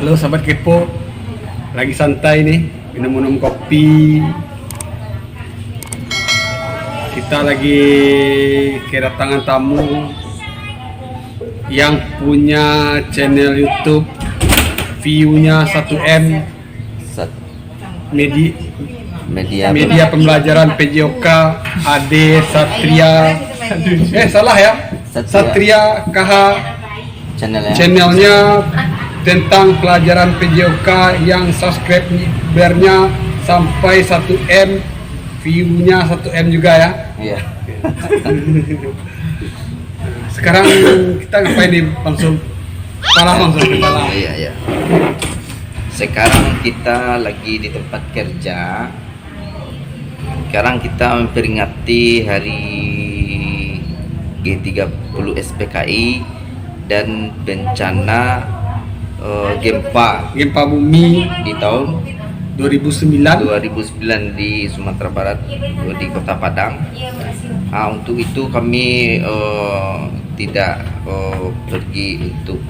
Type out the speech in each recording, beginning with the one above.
Halo sahabat kepo, lagi santai nih, minum-minum kopi. Kita lagi kedatangan tamu yang punya channel YouTube, view-nya 1M, media pembelajaran PJOK, Ade Satria. Salah ya? Satria KH. Channelnya tentang pelajaran PJOK yang subscriber-nya sampai 1M, view-nya 1M juga ya. Iya. Sekarang kita ngapain nih langsung kepala. Iya. Sekarang kita lagi di tempat kerja. Sekarang kita memperingati hari G30 SPKI dan bencana gempa bumi di tahun 2009 di Sumatera Barat, di Kota Padang. Untuk itu kami tidak pergi untuk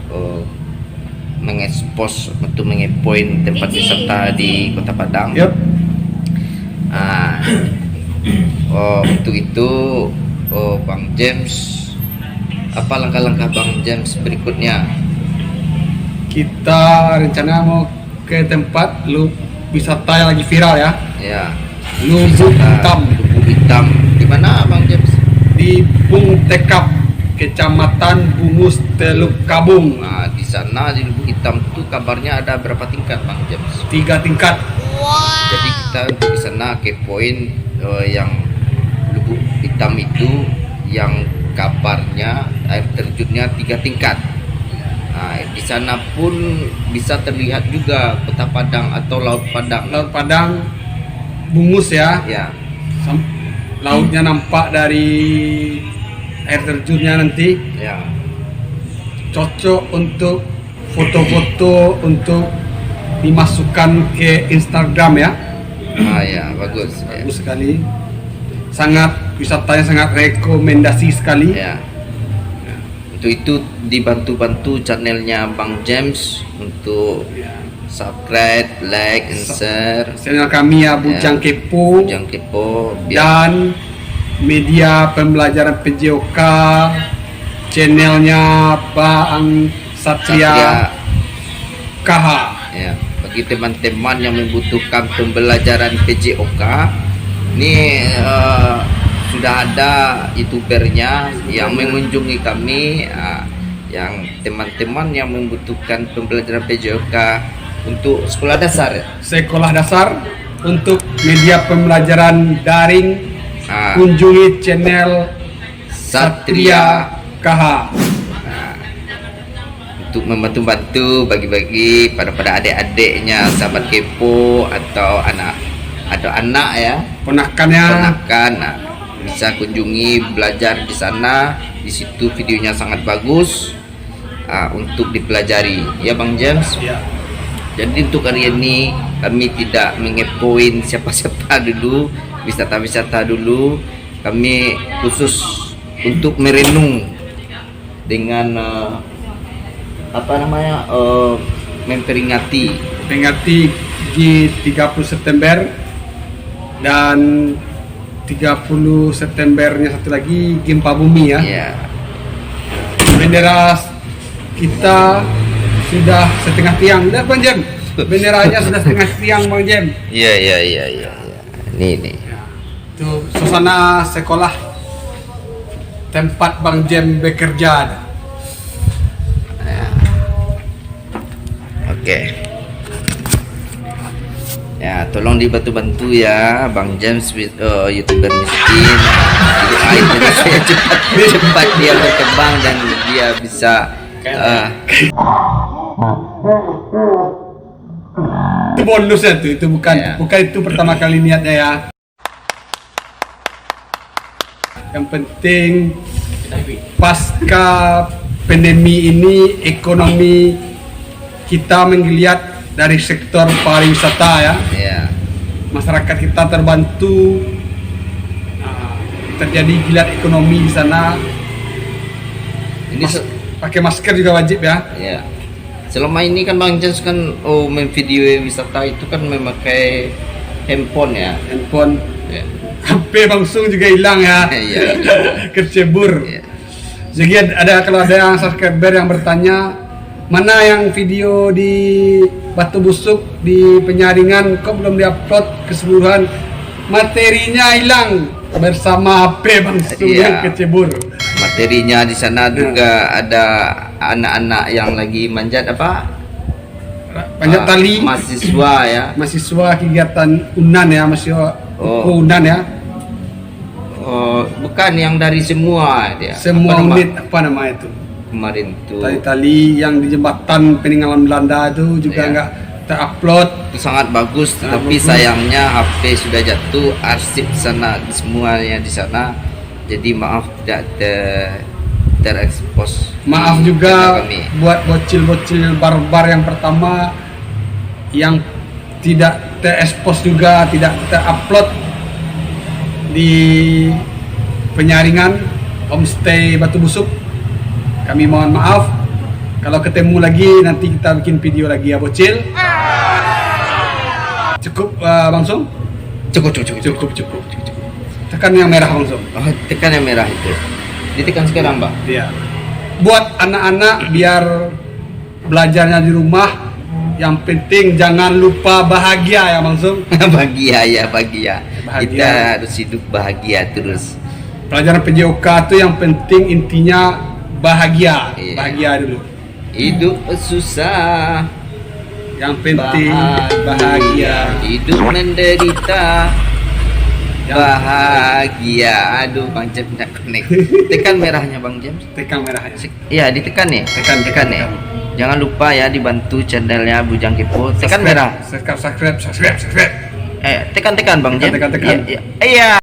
mengekspos untuk mengepoin tempat wisata di Kota Padang. Yep. Untuk itu Bang James, apa langkah-langkah Bang James berikutnya? Kita rencana mau ke tempat wisata yang lagi viral ya. Ya. Lubuk Hitam. Di mana Bang James? Di Bung Tekap, Kecamatan Bungus, Teluk Kabung. Nah, di sana di Lubuk Hitam itu kabarnya ada berapa tingkat Bang James? 3 tingkat. Jadi kita di sana kepoin yang Lubuk Hitam itu yang kabarnya air terjunnya 3 tingkat. Nah, di sana pun bisa terlihat juga Kota Padang atau Laut Padang. Laut Padang Bungus ya. Ya. Lautnya nampak dari air terjunnya nanti. Ya. Cocok untuk foto-foto untuk dimasukkan ke Instagram ya. Ya, bagus. Bagus sekali. Wisatanya sangat rekomendasi sekali. Ya. Untuk itu dibantu channelnya Bang James untuk subscribe, like, and share Channel kami ya Bujang Kepo. Bujang Kepo Dan media pembelajaran PJOK, channelnya Bang Satria KH. Ya, bagi teman-teman yang membutuhkan pembelajaran PJOK, ini sudah ada youtubernya yang mengunjungi kami, yang teman-teman yang membutuhkan pembelajaran PJOK untuk sekolah dasar. Sekolah dasar untuk media pembelajaran daring, kunjungi channel Satria KH. Untuk membantu-bantu bagi-bagi pada adik-adiknya sahabat kepo atau anak ya, ponakan, bisa kunjungi belajar di sana. Di situ videonya sangat bagus untuk dipelajari ya Bang James. Ya. Jadi untuk hari ini kami tidak mengepoin siapa-siapa dulu, wisata-wisata dulu. Kami khusus untuk merenung dengan memperingati G30 September dan 30 Septembernya satu lagi gempa bumi ya. Yeah. Bendera kita sudah setengah tiang, udah Bang Jem. Benderanya sudah setengah tiang Bang Jem. Iya. Nih. Itu suasana sekolah tempat Bang Jem bekerja. Oke. Ya, tolong dibantu ya Bang James, YouTuber miskin. Doain aja saya cepat dia berkembang dan dia bisa itu bonusnya tuh, itu bukan itu pertama kali niatnya ya. Yang penting pasca pandemi ini ekonomi kita menggeliat dari sektor pariwisata ya. Masyarakat kita terbantu, terjadi geliat ekonomi di sana. Ini pakai masker juga wajib ya. Selama ini kan Bang James kan main video wisata itu kan memakai handphone ya. Handphone, Ya. HP langsung juga hilang ya. Iya. Kecebur. Ya. Jadi kalau ada yang subscriber yang bertanya mana yang video di Batu Busuk di Penyaringan kok belum diupload keseluruhan, materinya hilang bersama HP langsung Iya. yang kecebur. Materinya di sana juga ada anak-anak yang lagi manjat apa? Panjat tali. Mahasiswa ya. Mahasiswa kegiatan UNAN ya, mahasiswa Oh. UNAN ya. Oh, bukan yang dari semua dia. Semua Apa nama- unit apa nama itu? kemarin tuh. Tali-tali yang di jembatan peninggalan Belanda itu juga Iya. nggak terupload. Itu sangat bagus, Sangat tapi bagus. sayangnya HP sudah jatuh, arsip sana semuanya di sana. Jadi maaf tidak terekspos. Maaf di juga channel kami. buat bocil-bocil barbar yang pertama yang tidak terekspos juga, tidak terupload di Penyaringan Homestay Batu Busuk. Kami mohon maaf. Kalau ketemu lagi nanti kita bikin video lagi ya bocil. Cukup Bang Sung? Cukup. Cukup. Tekan yang merah Bang Sung. Oh, tekan yang merah itu. Ditekan sekarang, Bang. Iya. Buat anak-anak biar belajarnya di rumah, yang penting jangan lupa bahagia ya Bang Sung. Bahagia. Bahagia. Kita harus hidup bahagia terus. Pelajaran PJOK itu yang penting intinya bahagia. Iya. Bahagia dulu. Hidup susah, Yang penting bahagia. Hidup menderita, Yang- bahagia. Aduh, Bang James tidak connect. Tekan merahnya, Bang James. Tekan merahnya. Iya, ditekan nih. Tekan nih. Jangan lupa ya dibantu channelnya Bujang Kepo. Tekan merah. Subscribe. Tekan Bang James. Tekan. Iya. Iya.